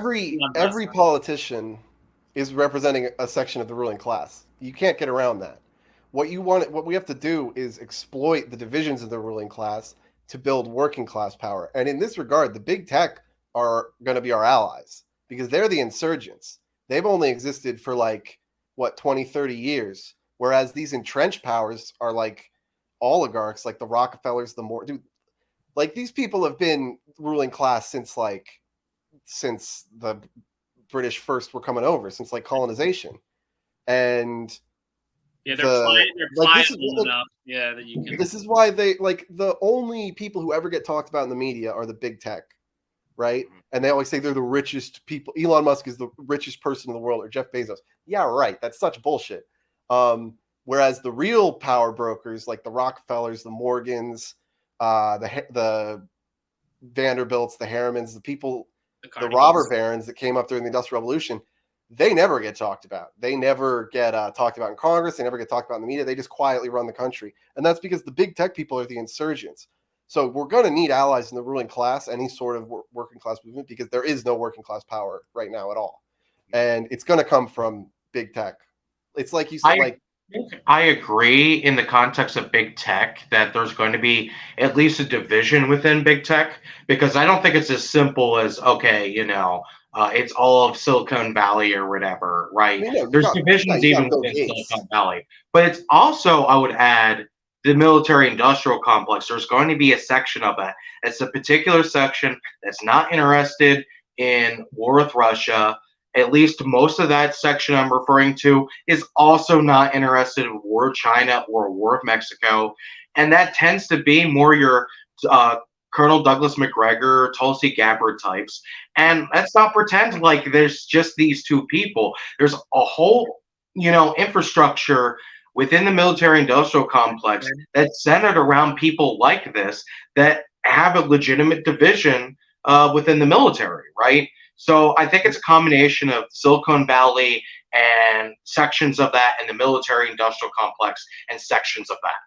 Elon Musk. every politician is representing a section of the ruling class. You can't get around that. What we have to do is exploit the divisions of the ruling class to build working class power. And in this regard, the big tech are going to be our allies because they're the insurgents. They've only existed for like what 20, 30 years, whereas these entrenched powers are like oligarchs, like the Rockefellers, the more dude, like these people have been ruling class since the British first were coming over, since like colonization. And Yeah, the they're like pliable enough. Yeah, that you can. this is why they like the only people who ever get talked about in the media are the big tech, right? And they always say they're the richest people. Elon Musk is the richest person in the world, or Jeff Bezos. Yeah, right. That's such bullshit. Whereas the real power brokers, like the Rockefellers, the Morgans, the Vanderbilts, the Harrimans, the robber barons that came up during the Industrial Revolution, they never get talked about. They never get talked about in Congress. They never get talked about in the media. They just quietly run the country. And that's because the big tech people are the insurgents. So we're going to need allies in the ruling class, any sort of working class movement, because there is no working class power right now at all. And it's going to come from big tech. It's like you said, I agree in the context of big tech that there's going to be at least a division within big tech because I don't think it's as simple as, okay, it's all of Silicon Valley or whatever, right? There's divisions you got even Bill within Gates. Silicon Valley. But it's also, I would add, the military industrial complex. There's going to be a section of it. It's a particular section that's not interested in war with Russia. At least most of that section I'm referring to is also not interested in war with China or war with Mexico. And that tends to be more your Colonel Douglas McGregor, Tulsi Gabbard types. And let's not pretend like there's just these two people. There's a whole, infrastructure within the military industrial complex that's centered around people like this that have a legitimate division within the military, right? So I think it's a combination of Silicon Valley and sections of that and the military industrial complex and sections of that.